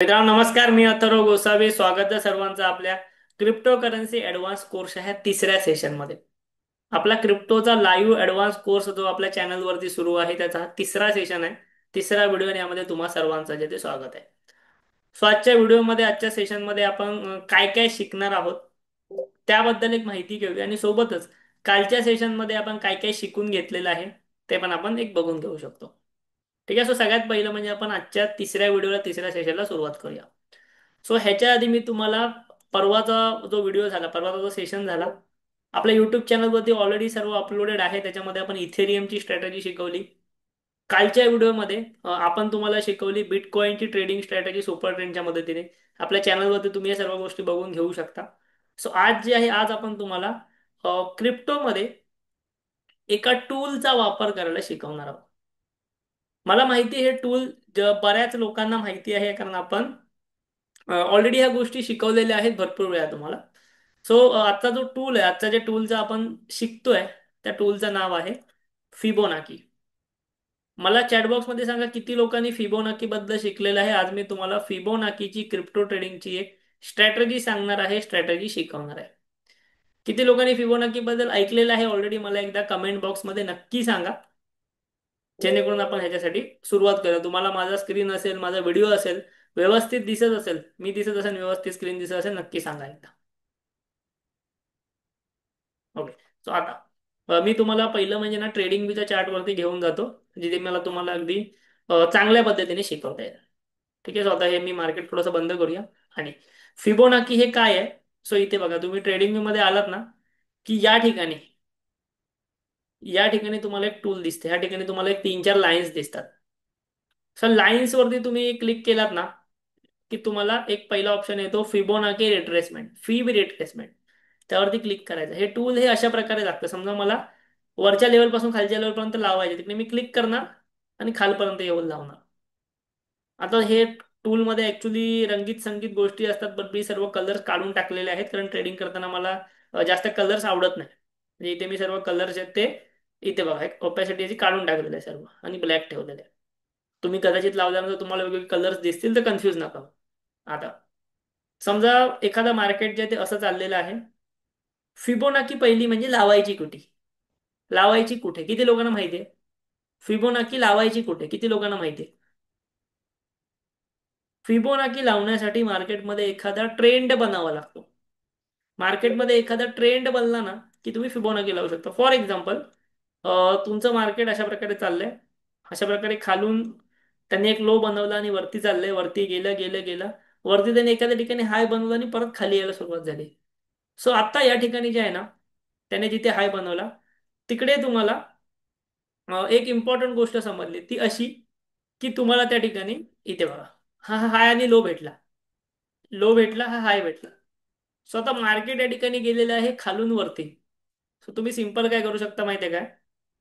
मित्रांनो नमस्कार. मी अथर्व गोसावी. स्वागत आहे सर्वांचं आपल्या क्रिप्टो करन्सी ऍडव्हान्स कोर्स ह्या तिसऱ्या सेशनमध्ये. आपला क्रिप्टोचा लाईव्ह ऍडव्हान्स कोर्स जो आपल्या चॅनलवरती सुरू आहे त्याचा हा तिसरा सेशन आहे. तिसरा व्हिडिओ आणि यामध्ये तुम्हा सर्वांचं जे ते स्वागत आहे. सो आजच्या व्हिडिओमध्ये आजच्या सेशनमध्ये आपण काय काय शिकणार आहोत त्याबद्दल एक माहिती घेऊया आणि सोबतच कालच्या सेशनमध्ये आपण काय काय शिकून घेतलेलं आहे ते पण आपण एक बघून घेऊ शकतो. ठीक आहे. सो सगळ्यात पहिलं म्हणजे आपण आजच्या तिसऱ्या व्हिडिओला तिसऱ्या सेशनला सुरुवात करूया. सो ह्याच्या आधी मी तुम्हाला परवाचा जो व्हिडिओ झाला, परवाचा जो सेशन झाला, आपल्या युट्यूब चॅनलवरती ऑलरेडी सर्व अपलोडेड आहे. त्याच्यामध्ये आपण इथेरियमची स्ट्रॅटेजी शिकवली. कालच्या व्हिडिओमध्ये आपण तुम्हाला शिकवली बिटकॉइनची ट्रेडिंग स्ट्रॅटेजी सुपर ट्रेंडच्या मदतीने. आपल्या चॅनलवरती तुम्ही या सर्व गोष्टी बघून घेऊ शकता. सो आज जे आहे, आज आपण तुम्हाला क्रिप्टोमध्ये एका टूलचा वापर करायला शिकवणार आहोत. मला माहिती आहे हे टूल बऱ्याच लोकांना माहिती आहे, कारण आपण ऑलरेडी ह्या गोष्टी शिकवलेल्या आहेत भरपूर वेळा तुम्हाला. सो आजचा जो टूल आहे, आजचा जे टूलचा आपण शिकतोय त्या टूलचं नाव आहे फिबोनाकी. मला चॅटबॉक्समध्ये सांगा किती लोकांनी फिबोनाकी बद्दल शिकलेलं आहे. आज मी तुम्हाला फिबोनाकीची क्रिप्टो ट्रेडिंगची एक स्ट्रॅटेजी सांगणार आहे, स्ट्रॅटेजी शिकवणार आहे. किती लोकांनी फिबोनाकी बद्दल ऐकलेलं आहे ऑलरेडी मला एकदा कमेंट बॉक्समध्ये नक्की सांगा, जेणेकरून आपण ह्याच्यासाठी सुरुवात करूया. तुम्हाला माझा स्क्रीन असेल, माझा व्हिडिओ असेल, व्यवस्थित दिसत असेल, मी दिसत असेल, व्यवस्थित स्क्रीन दिसत असेल, नक्की सांगा एकदा. ओके. सो आता मी तुम्हाला पहिलं म्हणजे ना ट्रेडिंग व्ह्यूच्या चार्टवरती घेऊन जातो, जिथे मला तुम्हाला अगदी चांगल्या पद्धतीने शिकवता येईल. ठीक आहे. सो आता हे मी मार्केट थोडंसं बंद करूया. आणि फिबोनाकी हे काय आहे? सो इथे बघा, तुम्ही ट्रेडिंग व्यू मध्ये आलात ना, की या ठिकाणी तुम्हाला एक टूल दिसते. या ठिकाणी तुम्हाला एक 3-4 लाईन्स दिसतात. सर लाईन्स वरती तुम्ही क्लिक केलात ना, की तुम्हाला एक पहिला ऑप्शन येतो फिबोनाकी रिट्रेसमेंट, फीब रिट्रेसमेंट. त्यावरती क्लिक करायचं. हे टूल हे अशा प्रकारे लागतं. समजा मला वरच्या लेवल पासून खालच्या लेवल पर्यंत लावायचे, तिकडे मी क्लिक करणार आणि खालपर्यंत येऊन लावणार. आता हे टूलमध्ये ऍक्च्युली रंगीत संगीत गोष्टी असतात, पण मी सर्व कलर्स काढून टाकलेले आहेत, कारण ट्रेडिंग करताना मला जास्त कलर्स आवडत नाही. म्हणजे इथे मी सर्व कलर्स आहेत ते इथे बघा, एक ओपॅसिटी याची काढून टाकलेलं आहे सर्व आणि ब्लॅक ठेवलेलं आहे. तुम्ही कदाचित लावल्यानंतर तुम्हाला वेगवेगळे कलर्स दिसतील, तर कन्फ्यूज नका व्हायला. आता समजा एखादा मार्केट जे आहे ते असं चाललेलं आहे. फिबोनाकी पहिली म्हणजे लावायची कुठे, लावायची कुठे किती लोकांना माहिती आहे? फिबोनाकी लावायची कुठे किती लोकांना माहिती आहे? फिबोनाकी लावण्यासाठी मार्केटमध्ये एखादा ट्रेंड बनावा लागतो. मार्केटमध्ये एखादा ट्रेंड बनला ना, की तुम्ही फिबोनाकी लावू शकता. फॉर एक्झाम्पल, तुमचं मार्केट अशा प्रकारे चाललंय, अशा प्रकारे खालून त्यांनी एक लो बनवला आणि वरती चाललंय, वरती गेलं गेलं गेलं, वरती त्यांनी एखाद्या ठिकाणी हाय बनवला आणि परत खाली यायला सुरुवात झाली. सो आता या ठिकाणी जे आहे ना, त्याने जिथे हाय बनवला तिकडे तुम्हाला एक इम्पॉर्टंट गोष्ट समजली, ती अशी की तुम्हाला त्या ठिकाणी इथे बघा, हा हा हाय आणि लो भेटला, लो भेटला, हा हाय भेटला. सो आता मार्केट या ठिकाणी गेलेलं आहे खालून वरती. सो तुम्ही सिंपल काय करू शकता माहिती आहे काय?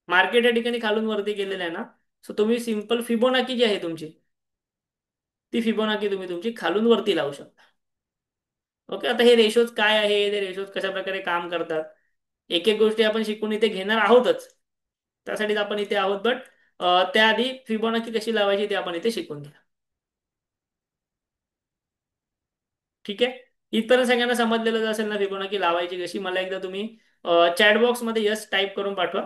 मार्केट या ठिकाणी खालून वरती गेलेलं आहे ना, सो तुम्ही सिंपल फिबोनाकी जी आहे तुमची, ती फिबोनाकी तुम्ही तुमची खालून वरती लावू शकता. ओके. आता हे रेशोज काय आहे, ते रेशोज कशा प्रकारे काम करतात, एक एक गोष्टी आपण शिकून इथे घेणार आहोतच. त्यासाठीच आपण इथे आहोत. बट त्याआधी फिबोनाकी कशी लावायची ते आपण इथे शिकून घ्या. ठीक आहे. इथपर्यंत सगळ्यांना समजलेलं असेल ना फिबोनाकी लावायची कशी? मला एकदा तुम्ही चॅटबॉक्स मध्ये यस टाईप करून पाठवा.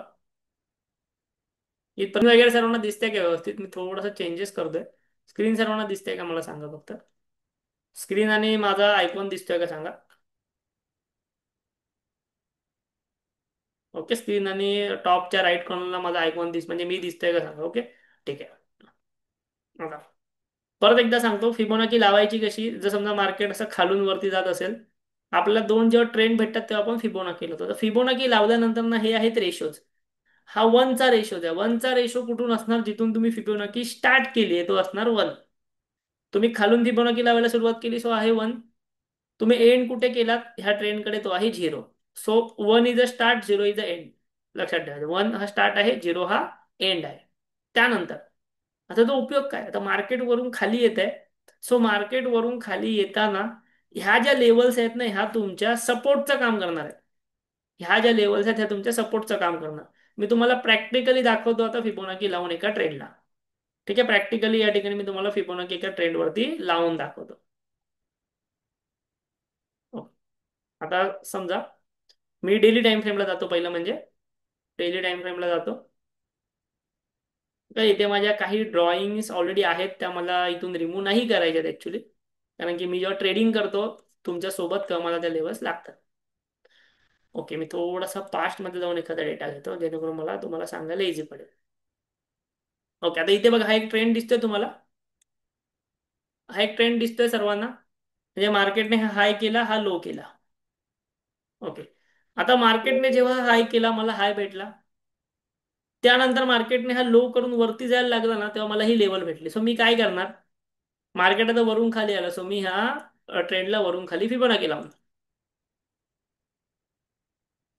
इथपर्यंत वगैरे सर्वांना दिसतंय का व्यवस्थित? मी थोडासा चेंजेस करतोय. स्क्रीन सर्वांना दिसतंय का मला सांगा फक्त. स्क्रीन आणि माझा आयकॉन दिसतोय का सांगा. ओके. स्क्रीन आणि टॉपच्या राईट कॉर्नरला माझा आयकॉन म्हणजे मी दिसतोय का सांगा. ओके. ठीक आहे. आता परत एकदा सांगतो फिबोनाची लावायची कशी. जर समजा मार्केट असं खालून वरती जात असेल, आपल्याला दोन जेव्हा ट्रेंड भेटतात तेव्हा आपण फिबोनाकी लावतो. तर फिबोनाकी लावल्यानंतर ना हे आहेत रेशोज. हा वनचा रेशो आहे. वनचा रेशो कुठून असणार? जिथून तुम्ही फिबोनाकी स्टार्ट केली आहे तो असणार 1. तुम्ही खालून फिबोनाकी लावायला सुरुवात केली, सो आहे 1. तुम्ही एंड कुठे केलात ह्या ट्रेंडकडे, तो आहे 0. So 1 is a start, 0 is a end. लक्षात ठेवायचं, 1 हा स्टार्ट आहे, 0 हा एंड आहे. त्यानंतर आता तो उपयोग काय? आता मार्केट वरून खाली येत आहे. सो मार्केट वरून खाली येताना ह्या ज्या लेवल्स आहेत ना, ह्या तुमच्या सपोर्टचं काम करणार आहे. ह्या ज्या लेवल्स आहेत ह्या तुमच्या सपोर्टचं काम करणार. मी तुम्हाला प्रॅक्टिकली दाखवतो आता फिबोनाकी लावून एका ट्रेडला. ठीक आहे, प्रॅक्टिकली या ठिकाणी मी तुम्हाला फिबोनाची एका ट्रेंडवरती लावून दाखवतो. हो. आता समजा मी डेली टाइम फ्रेमला जातो, पहिलं म्हणजे डेली टाइम फ्रेमला जातो. तर इथे माझ्या काही ड्रॉइंग्स ऑलरेडी आहेत, त्या मला इथून रिमूव्ह नाही करायच्यात ॲक्च्युली, कारण की मी जेव्हा ट्रेडिंग करतो तुमच्या सोबत तेव्हा मला त्या लेवल्स लागतात. ओके, मी थोडासा पास्टमध्ये जाऊन एखादा डेटा घेतो जेणेकरून मला तुम्हाला सांगायला इझी पडेल. ओके, आता इथे बघा, हा एक ट्रेंड दिसतोय तुम्हाला. हा एक ट्रेंड दिसतोय सर्वांना, म्हणजे मार्केटने हा हाय केला, हा लो केला. ओके, आता मार्केटने जेव्हा हाय केला, मला हाय भेटला. त्यानंतर मार्केटने हा लो करून वरती जायला लागला ना, तेव्हा मला ही लेवल भेटली. सो मी काय करणार, मार्केट आता वरून खाली आलं, सो मी ह्या ट्रेंडला वरून खाली फिबोनाकी लावणार.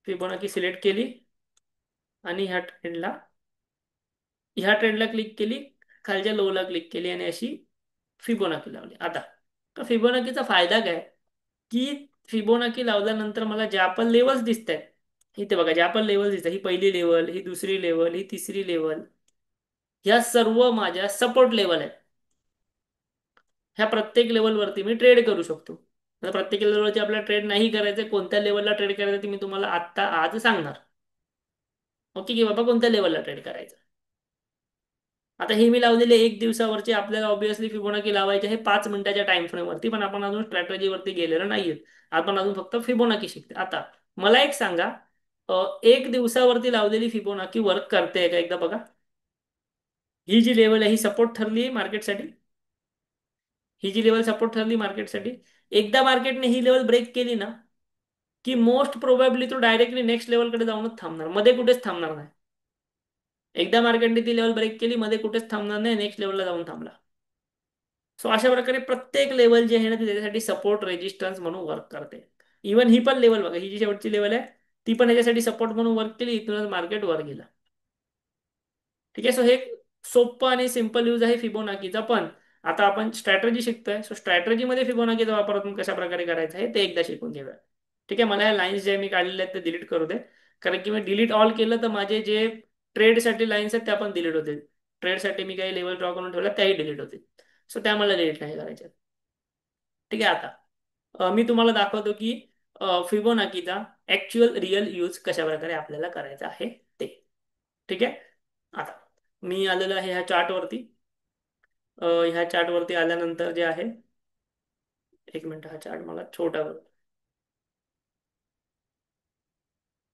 फिबोनाकी सिलेक्ट केली आणि ह्या ट्रेंडला क्लिक केली, खालच्या लोला क्लिक केली आणि अशी फिबोनाकी लावली. आता तर फिबोनाकीचा फायदा काय, की फिबोनाकी लावल्यानंतर मला ज्या पण लेवल्स दिसत आहेत, इथे बघा ज्या पण लेवल दिसतात, ही पहिली लेवल, ही दुसरी लेवल, ही तिसरी लेवल, ह्या सर्व माझ्या सपोर्ट लेवल आहेत. ह्या प्रत्येक लेवलवरती मी ट्रेड करू शकतो. आता प्रत्येक लेवलवरती आपल्याला ट्रेड नाही करायचं, कोणत्या लेवलला ट्रेड करायचं ते मी तुम्हाला आत्ता आज सांगणार. ओके, की बाबा कोणत्या लेवलला ट्रेड करायचं. आता हे मी लावलेले एक दिवसावरचे, आपल्याला ऑब्विसली फिबोनाकी लावायचे आहे 5 मिनिटाच्या टाइम फ्रेमवरती, पण आपण अजून स्ट्रॅटेजीवरती गेलेलो नाहीये. आपण अजून फक्त फिबोनाकी शिकते. आता मला एक सांगा, एक दिवसावरती लावलेली फिबोनाकी वर्क करते का, एकदा बघा. ही जी लेवल आहे ही सपोर्ट ठरली मार्केटसाठी. ही जी लेवल सपोर्ट ठरली मार्केटसाठी, एकदा मार्केटने ही लेवल ब्रेक केली ना, की मोस्ट प्रोबॅबली तो डायरेक्टली नेक्स्ट लेवलकडे जाऊनच थांबणार, मध्ये कुठेच थांबणार नाही. एकदा मार्केटने ती लेवल ब्रेक केली, मध्ये कुठेच थांबणार नाही, नेक्स्ट लेवलला जाऊन थांबला. सो अशा प्रकारे प्रत्येक लेवल जी आहे ना ती त्याच्यासाठी सपोर्ट रेजिस्टन्स म्हणून वर्क करते. इव्हन ही पण लेवल बघा, ही जी शेवटची लेवल आहे ती पण ह्याच्यासाठी सपोर्ट म्हणून वर्क केली, इथूनच मार्केट वर गेला. ठीक आहे, सो हे सोपं आणि सिंपल यूज आहे फिबोनाकीचा. पण आता आपण स्ट्रॅटेजी शिकतोय, सो स्ट्रॅटेजीमध्ये फिबोनाकीचा वापर आपण कशा प्रकारे करायचा आहे ते एकदा शिकून घेऊया. ठीक आहे, मला ह्या लाईन्स जे मी काढलेले आहेत ते डिलीट करू दे, कारण की मी डिलीट ऑल केलं तर माझे जे ट्रेडसाठी लाईन्स आहेत त्या पण डिलीट होतील. ट्रेडसाठी मी काही लेवल ड्रॉ करून ठेवल्या त्याही डिलीट होतील. सो त्या मला डिलीट नाही करायच्या. ठीक आहे, आता मी तुम्हाला दाखवतो की फिबोनाकीचा ऍक्च्युअल रिअल यूज कशा प्रकारे आपल्याला करायचा आहे ते. ठीक आहे, आता मी आलेलो आहे ह्या चार्टवरती. ह्या चार्टवरती आल्यानंतर जे आहे, एक मिनिट, हा चार्ट मला छोटा बघ.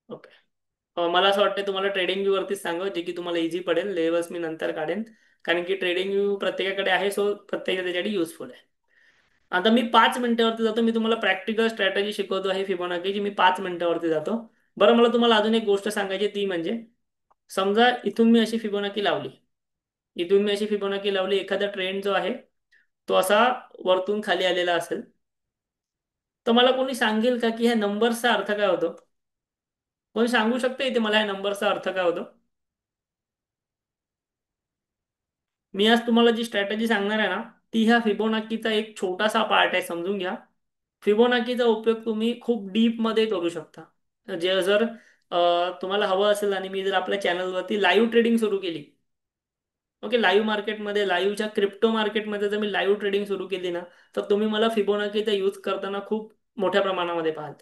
ओके, मला असं वाटतं तुम्हाला ट्रेडिंग व्यू वरतीच सांगा, जे की तुम्हाला इझी पडेल. लेवल्स मी नंतर काढेन, कारण की ट्रेडिंग व्यू प्रत्येकाकडे आहे, सो प्रत्येक त्याच्यासाठी युजफुल आहे. आता मी 5 मिनिटावरती जातो, मी तुम्हाला प्रॅक्टिकल स्ट्रॅटेजी शिकवतो आहे फिबोनाकीची, मी 5 मिनिटावरती जातो. बरं, मला तुम्हाला अजून एक गोष्ट सांगायची, ती म्हणजे समजा इथून मी अशी फिबोनाकी लावली, इथून मी अशी फिबोनाकी लावली, एखादा ट्रेंड जो आहे तो असा वरतून खाली आलेला असेल, तर मला कोणी सांगेल का की ह्या नंबरचा अर्थ काय होतो? कोणी सांगू शकतं इथे मला ह्या नंबरचा अर्थ काय होतो? मी आज तुम्हाला जी स्ट्रॅटेजी सांगणार आहे ना, ती ह्या फिबोनाकीचा एक छोटासा पार्ट आहे, समजून घ्या. फिबोनाकीचा उपयोग तुम्ही खूप डीप मध्ये करू शकता. जे जर तुम्हाला हवं असेल आणि मी जर आपल्या चॅनलवरती लाईव्ह ट्रेडिंग सुरू केली, ओके, लाईव्ह मार्केटमध्ये, लाईव्हच्या क्रिप्टो मार्केटमध्ये जर मी लाईव्ह ट्रेडिंग सुरू केली ना, तर तुम्ही मला फिबोनाकीचा यूज करताना खूप मोठ्या प्रमाणामध्ये पाहाल.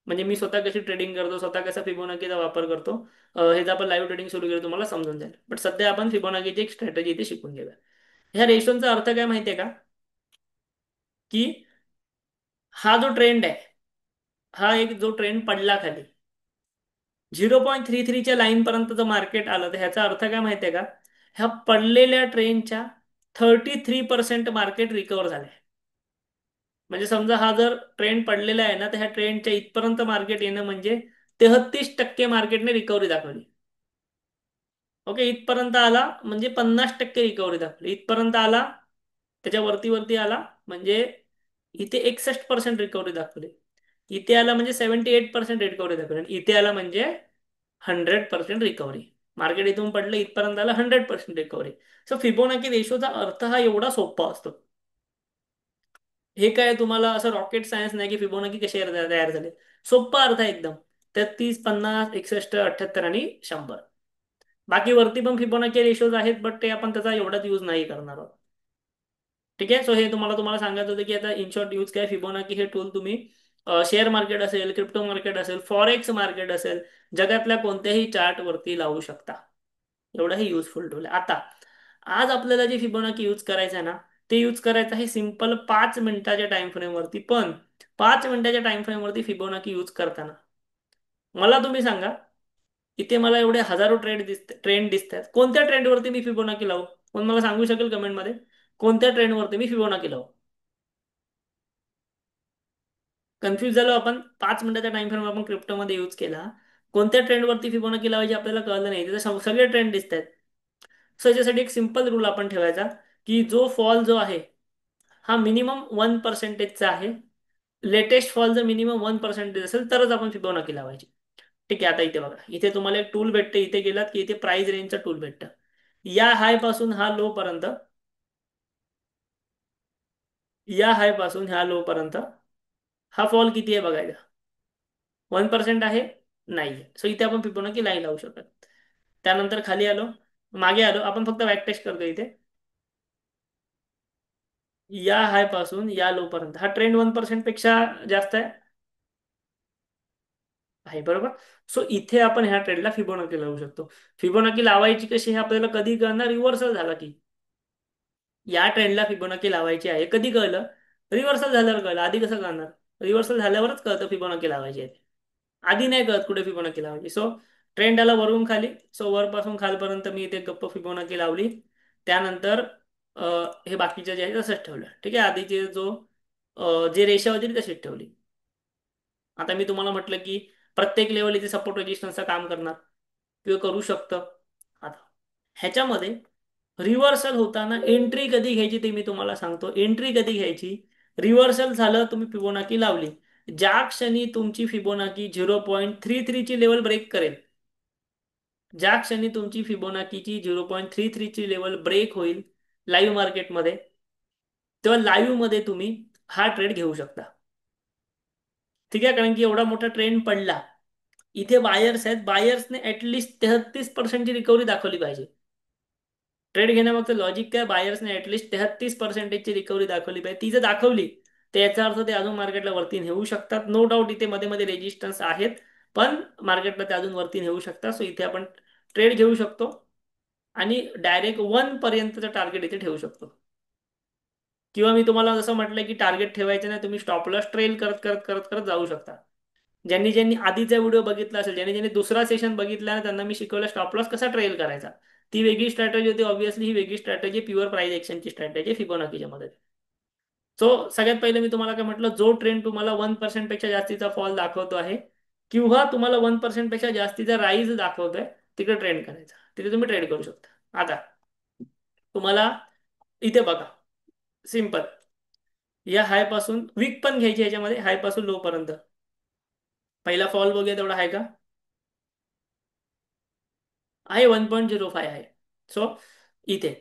म्हणजे मी स्वतः कशी ट्रेडिंग करतो, स्वतः कसा फिबोनाकीचा वापर करतो, हे जर आपण लाईव्ह ट्रेडिंग सुरू केलं तुम्हाला समजून जाईल. बट सध्या आपण फिबोनाकीची एक स्ट्रॅटेजी इथे शिकून घेऊया. ह्या रेशोचा अर्थ काय माहितीये का, की हा जो ट्रेंड आहे, हा एक जो ट्रेंड पडला खाली 0.33च्या लाईन पर्यंत जर मार्केट आलं, तर ह्याचा अर्थ काय माहितीये का, ह्या पडलेल्या ट्रेंडच्या 33% मार्केट रिकवर झालंय. म्हणजे समजा हा जर ट्रेंड पडलेला आहे ना, तर ह्या ट्रेंडच्या इथपर्यंत मार्केट येणं म्हणजे 33% मार्केटने रिकव्हरी दाखवली. ओके, इथपर्यंत आला म्हणजे 50% रिकव्हरी दाखवली. इथपर्यंत आला, त्याच्या वरती वरती आला म्हणजे इथे 61% रिकव्हरी दाखवली. इथे आला म्हणजे 78% रिकव्हरी दाखवली. आणि इथे आला म्हणजे 100% रिकव्हरी. मार्केट इथून पडलं, इथपर्यंत आलं, 100% रिकव्हरी. सो फिबोनाकी रेशोचा अर्थ हा एवढा सोपा असतो. हे काय तुम्हाला असं रॉकेट सायन्स नाही की फिबोनाकी कसे तयार झाले. सोपा अर्थ आहे एकदम. 33, 50, 61, 78 आणि 100. बाकी वरती पण फिबोनाची रेशोज आहेत, बट ते आपण त्याचा एवढाच यूज नाही करणार आहोत. ठीक आहे. सो हे तुम्हाला तुम्हाला सांगायचं होतं की आता इन शॉर्ट यूज काय, फिबोनाकी हे टूल तुम्ही शेअर मार्केट असेल, क्रिप्टो मार्केट असेल, फॉरेक्स मार्केट असेल, जगातल्या कोणत्याही चार्ट वरती लावू शकता. एवढं हे युजफुल टूल आहे. आता आज आपल्याला जे फिबोनाकी यूज करायचं आहे ना, ते यूज करायचं आहे सिंपल 5 मिनिटाच्या टाइम फ्रेम वरती. पण 5 मिनिटाच्या टाइम फ्रेम वरती फिबोनाकी यूज करताना मला तुम्ही सांगा, इथे मला एवढे हजारो ट्रेंड दिसत आहेत, कोणत्या ट्रेंडवरती मी फिबोनाकी लावू? कोण मला सांगू शकेल कमेंटमध्ये, कोणत्या ट्रेंडवरती मी फिबोनाकी लावू? कन्फ्युज झालो आपण. 5 मिनिटाचा टाइम फ्रेम आपण क्रिप्टोमध्ये यूज केला, कोणत्या ट्रेंडवरती फिबोनाकी लावायची आपल्याला कळलं नाही, तिथे सगळे ट्रेंड दिसत आहेत. सो याच्यासाठी एक सिंपल रूल आपण ठेवायचा, की जो फॉल जो आहे हा मिनिमम 1% आहे. लेटेस्ट फॉल जर मिनिमम 1% असेल तरच आपण फिबोनाकी लावायची. ठीक आहे. आता इथे बघा, इथे तुम्हाला एक टूल भेटते, इथे गेलात की इथे प्राइस रेंजचं टूल भेटतं. या हाय पासून हा लो पर्यंत, या हाय पासून ह्या लो पर्यंत हा फॉल किती आहे बघायचा. 1% आहे? नाही. सो इथे आपण फिबोनाची लाईन लावू शकत. त्यानंतर खाली आलो, मागे आलो, आपण फक्त बॅक टेस्ट करतो इथे. या हाय पासून या लो पर्यंत हा ट्रेंड 1% पेक्षा जास्त आहे बरोबर. सो इथे आपण ह्या ट्रेंडला फिबोनाकी लावू शकतो. फिबोनाकी लावायची कशी हे आपल्याला कधी कळणार? रिव्हर्सल झाला की. या ट्रेंडला फिबोनाकी लावायची आहे कधी कळलं? रिव्हर्सल झाल्यावर कळलं. आधी कसं कळणार? रिव्हर्सल झाल्यावरच कळतं फिबोनाकी लावायची आहे. आधी नाही कळत कुठे फिबोनाकी लावायची. सो ट्रेंड आला वरून खाली, सो वरपासून खालपर्यंत मी इथे गप्प फिबोनाकी लावली. त्यानंतर अ, हे बाकीचे जे आहे तसंच ठेवलं. ठीक आहे. आधीचे जे रेषा होती ती तशीच ठेवली. आता मी तुम्हाला म्हटलं की प्रत्येक लेवल इथे सपोर्ट रेजिस्टन्सचं काम करणार किंवा करू शकतं. आता ह्याच्यामध्ये रिव्हर्सल होताना एंट्री कधी घ्यायची ते मी तुम्हाला सांगतो. एंट्री कधी घ्यायची? रिव्हर्सल झालं, तुम्ही फिबोनाकी लावली, ज्या क्षणी तुमची फिबोनाकी 0.33 ची लेवल ब्रेक करेल, ज्या क्षणी तुमची फिबोनाकीची 0.33 ची लेवल ब्रेक होईल लाईव्ह मार्केटमध्ये, तेव्हा लाईव्ह मध्ये तुम्ही हा ट्रेड घेऊ शकता. ठीक आहे. कारण की एवढा मोठा ट्रेंड पडला, इथे बायर्स आहेत, बायर्सने ऍटलिस्ट 33%ची रिकव्हरी दाखवली पाहिजे. ट्रेड घेण्यामागचं लॉजिक काय? बायर्सने ऍटलिस्ट 33%ची रिकव्हरी दाखवली पाहिजे. ती जर दाखवली तर याचा अर्थ ते अजून मार्केटला वरती नेऊ शकतात. नो डाऊट इथे मध्ये मध्ये रेजिस्टन्स आहेत, पण मार्केटला ते अजून वरती नेऊ शकतात. सो इथे आपण ट्रेड घेऊ शकतो आणि डायरेक्ट 1 पर्यंतचं टार्गेट इथे ठेवू शकतो. किंवा मी तुम्हाला जसं म्हटलं की टार्गेट ठेवायचं नाही, तुम्ही स्टॉप लॉस ट्रेल करत करत करत करत जाऊ शकता. ज्यांनी ज्यांनी आधीचा व्हिडिओ बघितला असेल, ज्यांनी ज्यांनी दुसरा सेशन बघितला ना, त्यांना मी शिकवलं स्टॉप लॉस कसा ट्रेल करायचा. ती वेगळी स्ट्रॅटेजी होती. ऑब्व्हियसली ही वेगळी स्ट्रॅटेजी, प्युअर प्राइस एक्शनची स्ट्रॅटेजी फिबोनाकीच्या मध्ये. सो सगळ्यात पहिले मी तुम्हाला काय म्हटलं, जो ट्रेंड तुम्हाला 1% पेक्षा जास्तीचा फॉल दाखवतो आहे किंवा तुम्हाला 1% पेक्षा जास्तीचा राईज दाखवतोय, तिकडे ट्रेंड करायचा, तिथे तुम्ही ट्रेड करू शकता. आता तुम्हाला इथे बघा, सिंपल, या हाय पासून वीक पण घ्यायची, याच्यामध्ये हाय पासून लो पर्यंत पहिला फॉल बघूया तेवढा आहे का? आहे, 1.05 आहे. सो इथे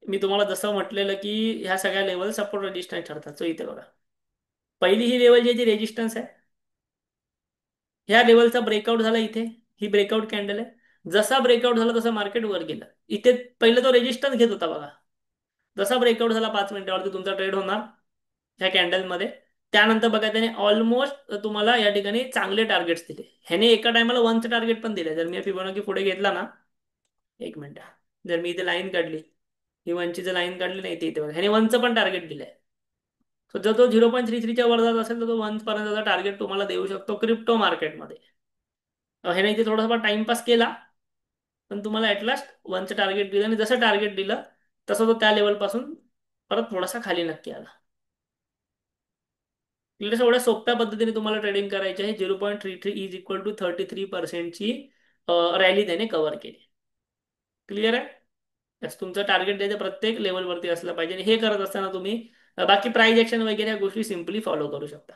मी तुम्हाला जसं म्हटलेलं की ह्या सगळ्या लेवल सपोर्ट रेजिस्टन्स ठरतात. सो इथे बघा, पहिली ही लेवल जी रेजिस्टन्स आहे, ह्या लेवलचा ब्रेकआउट झाला इथे, ही ब्रेकआउट कॅन्डल आहे. जसा ब्रेकआउट झाला तसा मार्केट वर गेलं. इथे पहिलं तो रेजिस्टन्स घेत होता बघा. जसा ब्रेकआउट झाला 5 मिनिटावरती तुमचा ट्रेड होणार ह्या कॅन्डलमध्ये. त्यानंतर बघा, त्याने ऑलमोस्ट तुम्हाला या ठिकाणी चांगले टार्गेट्स दिले. ह्याने एका टायमाला वनचं टार्गेट पण दिले. जर मी फिबोनाची पुढे घेतला ना, एक मिनिट, जर मी इथे लाईन काढली, ही वनची जर लाईन काढली नाही इथे बघा, ह्याने वनचं पण टार्गेट दिलंय. सो जर तो 0.33च्या वर जात असेल तर तो 1 पर्यंतचा टार्गेट तुम्हाला देऊ शकतो क्रिप्टो मार्केटमध्ये. ह्याने इथे थोडासा टाइमपास केला, पण तुम्हाला ऍटलास्ट वनचं टार्गेट दिलं, आणि जसं टार्गेट दिलं तसं तो त्या लेवलपासून परत थोडासा खाली नक्की आला. म्हणजे एवढ्या सोप्या पद्धतीने तुम्हाला ट्रेडिंग करायची आहे. 0.33 इज इक्वल टू 33%ची रॅली त्याने कव्हर केली. क्लिअर आहे? यस, तुमचं टार्गेट द्यायचं प्रत्येक लेवलवरती असलं पाहिजे, आणि हे करत असताना तुम्ही बाकी प्राइस ऍक्शन वगैरे या गोष्टी सिम्पली फॉलो करू शकता.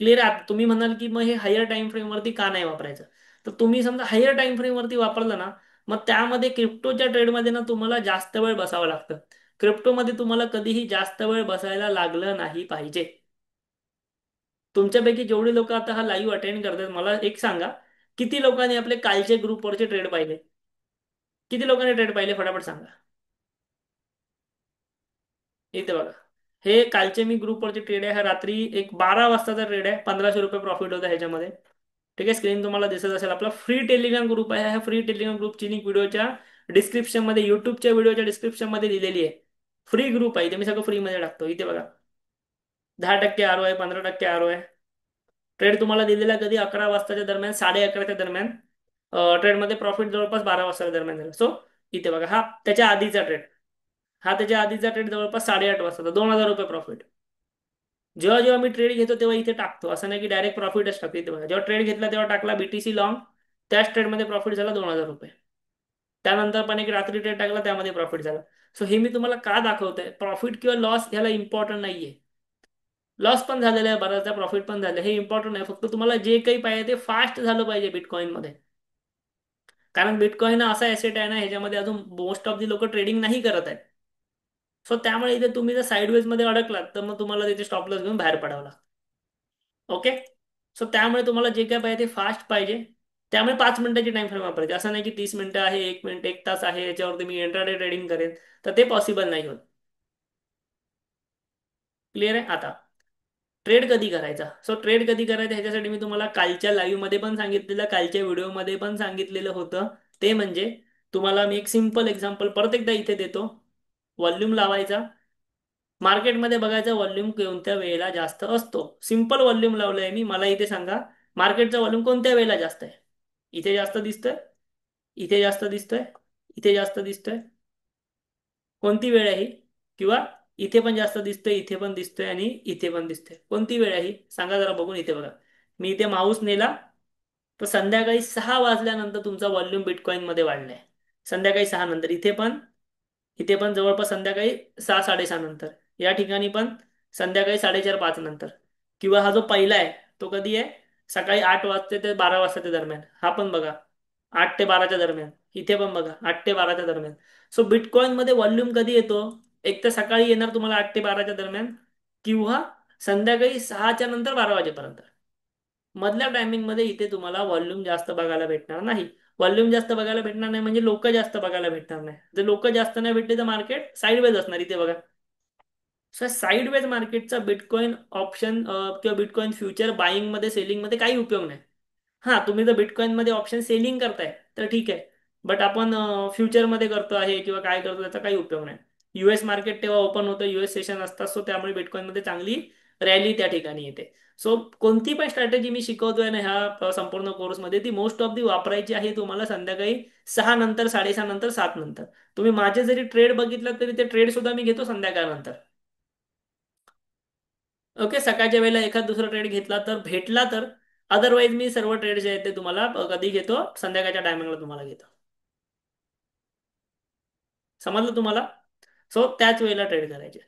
क्लिअर आहे? तुम्ही म्हणाल की मग हे हायर टाइम फ्रेम वरती का नाही वापरायचं? तर तुम्ही समजा हायर टाइम फ्रेम वरती वापरलं ना, मग त्यामध्ये क्रिप्टोच्या ट्रेडमध्ये ना तुम्हाला जास्त वेळ बसावं लागतं. क्रिप्टोमध्ये तुम्हाला कधीही जास्त वेळ बसायला लागलं नाही पाहिजे. तुमच्यापैकी जेवढे लोक आता हा लाईव्ह अटेंड करतात, मला एक सांगा, किती लोकांनी आपले कालचे ग्रुपवरचे ट्रेड पाहिले? किती लोकांनी ट्रेड पाहिले फटाफट सांगा. इथे बघा. हे कालचे मी ग्रुपवरचे ट्रेड आहे. हा रात्री एक 12 वाजताचा ट्रेड आहे. 1500 रुपये प्रॉफिट होता ह्याच्यामध्ये. ठीक आहे, स्क्रीन तुम्हाला दिसत असेल. आपला फ्री टेलिग्राम ग्रुप आहे. ह्या फ्री टेलिग्राम ग्रुपची लिंक व्हिडिओच्या डिस्क्रिप्शन मध्ये, युट्यूबच्या व्हिडिओच्या डिस्क्रिप्शन मध्ये दिलेली आहे. फ्री ग्रुप आहे, इथे मी सगळं फ्रीमध्ये टाकतो. इथे बघा, 10% ROI, 15% ROI. ट्रेड तुम्हाला दिलेला कधी 11 वाजताच्या दरम्यान, 11:30च्या दरम्यान. ट्रेडमध्ये प्रॉफिट जवळपास 12 वाजताच्या दरम्यान झाला. सो इथे बघा, हा त्याच्या आधीचा ट्रेड. हा त्याच्या आधीचा ट्रेड जवळपास 8:30 वाजता, 2000 रुपये प्रॉफिट. जेव्हा जेव्हा मी ट्रेड घेतो तेव्हा इथे टाकतो, असं नाही की डायरेक्ट प्रॉफिटच टाकतो. इथे बघा, जेव्हा ट्रेड घेतला तेव्हा टाकला BTC लॉंग. त्याच ट्रेडमध्ये प्रॉफिट झाला 2000 रुपये. त्यानंतर पण एक रात्री ट्रेड टाकला, त्यामध्ये प्रॉफिट झाला. सो हे मी तुम्हाला का दाखवतोय, प्रॉफिट किंवा लॉस ह्याला इम्पॉर्टंट नाहीये. लॉस पण झालेला आहे बराचदा, प्रॉफिट पण झालं, हे इम्पॉर्टंट आहे. फक्त तुम्हाला जे काही पाहिजे ते फास्ट झालं पाहिजे बिटकॉइन मध्ये. कारण बिटकॉइन असा एसेट आहे ना, ह्याच्यामध्ये अजून मोस्ट ऑफ दी लोक ट्रेडिंग नाही करत आहेत. सो त्यामुळे इथे तुम्ही जर साईडवेज मध्ये अडकलात तर मग तुम्हाला तिथे स्टॉप लॉस घेऊन बाहेर पडावं लागतं. ओके. सो त्यामुळे तुम्हाला जे काय पाहिजे ते फास्ट पाहिजे. त्यामुळे 5 मिनिटाची टाइम फ्रेम वापरायची, असं नाही की 30 मिनिटं आहे, 1 मिनिट, 1 तास आहे याच्यावरती मी इंट्राडे ट्रेडिंग करेन. तर ते पॉसिबल नाही होत. क्लिअर आहे आता. ट्रेड कधी करायचा, सो ट्रेड कधी करायचा ह्याच्यासाठी मी तुम्हाला कालच्या लाईव्ह मध्ये पण सांगितलेलं, कालच्या व्हिडिओमध्ये पण सांगितलेलं होतं. ते म्हणजे, तुम्हाला मी एक सिंपल एक्झाम्पल परत एकदा इथे देतो. व्हॉल्यूम लावायचा, मार्केटमध्ये बघायचा व्हॉल्यूम कोणत्या वेळेला जास्त असतो. सिंपल व्हॉल्यूम लावलंय मी, मला इथे सांगा मार्केटचा व्हॉल्यूम कोणत्या वेळेला जास्त आहे. इथे जास्त दिसतोय, इथे जास्त दिसतोय, इथे जास्त दिसतोय. कोणती वेळ आहे ही? किंवा इथे पण जास्त दिसतोय, इथे पण दिसतोय आणि इथे पण दिसतोय. कोणती वेळ आहे ही सांगा जरा बघून. इथे बघा, मी इथे माऊस नेला तर संध्याकाळी 6 वाजल्यानंतर तुमचा व्हॉल्यूम बिटकॉइन मध्ये वाढलाय. संध्याकाळी 6 नंतर इथे पण, इथे पण जवळपास संध्याकाळी 6, 6:30 नंतर. या ठिकाणी पण संध्याकाळी 4:30, 5 नंतर. किंवा हा जो पहिला आहे तो कधी आहे, सकाळी 8 वाजता ते 12 वाजताच्या दरम्यान. हा पण बघा, 8 ते 12च्या दरम्यान. इथे पण बघा, 8 ते 12च्या दरम्यान. सो बिटकॉइन मध्ये व्हॉल्यूम कधी येतो, एक तर सकाळी येणार तुम्हाला 8 ते 12च्या दरम्यान, किंवा संध्याकाळी 6च्या नंतर 12 वाजेपर्यंत. मधल्या टायमिंग मध्ये इथे तुम्हाला व्हॉल्यूम जास्त बघायला भेटणार नाही. व्हॉल्यूम जास्त बघायला भेटणार नाही म्हणजे लोक जास्त बघायला भेटणार नाही. जर लोक जास्त नाही भेटले तर मार्केट साईडवेज असणार. इथे बघा, सर साईडवेज मार्केटचा बिटकॉइन ऑप्शन किंवा बिटकॉइन फ्युचर बाईंग मध्ये, सेलिंग मध्ये काही उपयोग नाही. हा, तुम्ही जर बिटकॉइन मध्ये ऑप्शन सेलिंग करताय तर ठीक आहे. बट आपण फ्युचर मध्ये करतो आहे किंवा काय करतो त्याचा काही उपयोग नाही. US मार्केट तेव्हा ओपन होतं, US सेशन असतात. सो त्यामुळे बिटकॉइन मध्ये चांगली रॅली त्या ठिकाणी येते. सो कोणती पण स्ट्रॅटेजी मी शिकवतोय ना ह्या संपूर्ण कोर्समध्ये, ती मोस्ट ऑफ दी वापरायची आहे तुम्हाला संध्याकाळी 6 नंतर, 6:30 नंतर, 7 नंतर. तुम्ही माझे जरी ट्रेड बघितलं तरी ते ट्रेड सुद्धा मी घेतो संध्याकाळनंतर. ओके, सकाळच्या वेळेला एखाद दुसरा ट्रेड घेतला तर भेटला तर. अदरवाईज मी सर्व ट्रेड जे आहेत ते तुम्हाला कधी घेतो, संध्याकाळच्या टायमिंगला तुम्हाला घेतो. समजलं तुम्हाला. सो त्याच वेळेला ट्रेड करायचे.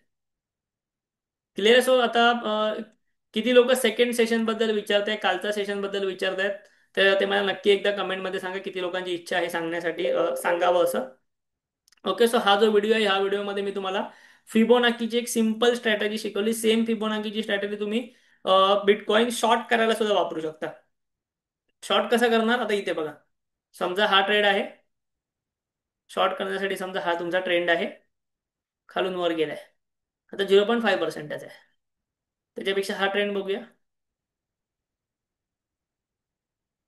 क्लिअर. सो आता किती लोक सेकंड सेशन बद्दल विचारताय, कालच्या सेशन बद्दल विचारतायत. तर ते मला नक्की एकदा कमेंटमध्ये सांगा किती लोकांची इच्छा आहे सांगण्यासाठी, सांगावं असं. ओके. सो हा जो व्हिडिओ आहे, ह्या व्हिडिओमध्ये मी तुम्हाला फिबोनाकीची एक सिंपल स्ट्रॅटेजी शिकवली. सेम फिबोनाकीची स्ट्रॅटेजी तुम्ही बिटकॉइन शॉर्ट करायला सुद्धा वापरू शकता. शॉर्ट कसं करणार, आता इथे बघा. समजा हा ट्रेड आहे. शॉर्ट करण्यासाठी समजा हा तुमचा ट्रेंड आहे, खालून वर गेलाय. आता 0.5% आहे. त्याच्यापेक्षा हा ट्रेंड बघूया,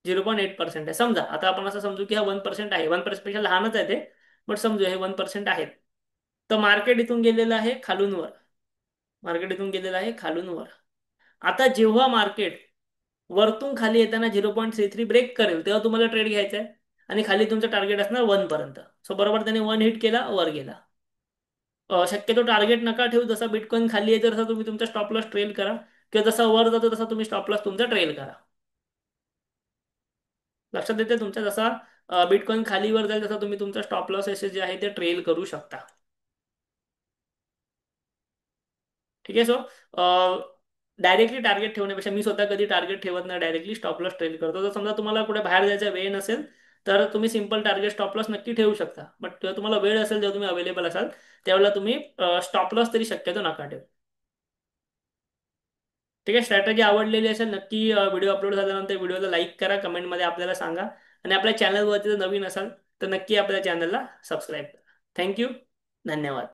0.8% आहे. समजा आता आपण असं समजू की हा 1% आहे. 1% पेक्षा लहानच आहे ते, बट समजू हे 1% आहे. तर मार्केट इथून गेलेलं आहे खालून वर. मार्केट इथून गेलेलं आहे खालून वर. आता जेव्हा मार्केट वरतून खाली येताना 0.33 ब्रेक करेल तेव्हा तुम्हाला ट्रेड घ्यायचा आहे. आणि खाली तुमचं टार्गेट असणार 1 पर्यंत. सो बरोबर त्याने 1 हिट केला, वर गेला. शक्यतो टार्गेट नका ठेवू. जसा बिटकॉइन खाली येतो तसा तुम्ही तुमचा स्टॉप लॉस ट्रेल करा, किंवा जसा वर जातो तसा तुम्ही स्टॉप लॉस तुमचा ट्रेल करा. लक्षात येते तुमच्या. जसा बिटकॉइन खाली वर जाईल तसा तुम्ही तुमचा स्टॉप लॉस जे आहे ते ट्रेल करू शकता. ठीक आहे. सो डायरेक्टली टार्गेट ठेवण्यापेक्षा मी स्वतः कधी टार्गेट ठेवत नाही, डायरेक्टली स्टॉप लॉस ट्रेल करतो. जर समजा तुम्हाला कुठे बाहेर जायचा वेळ नसेल तर तुम्ही सिंपल टार्गेट स्टॉप लॉस नक्की ठेवू शकता. बट जेव्हा तुम्हाला वेळ असेल, जेव्हा तुम्ही अवेलेबल असाल, त्यावेळेला तुम्ही स्टॉप लॉस तरी शक्यतो नका ठेवू. ठीक आहे. स्ट्रॅटेजी आवडलेली असेल नक्की व्हिडिओ अपलोड झाल्यानंतर व्हिडिओला लाईक करा, कमेंटमध्ये आपल्याला सांगा. आणि आपल्या चॅनलवरती जर नवीन असाल तर नक्की आपल्या चॅनलला सबस्क्राईब करा. थँक्यू. धन्यवाद.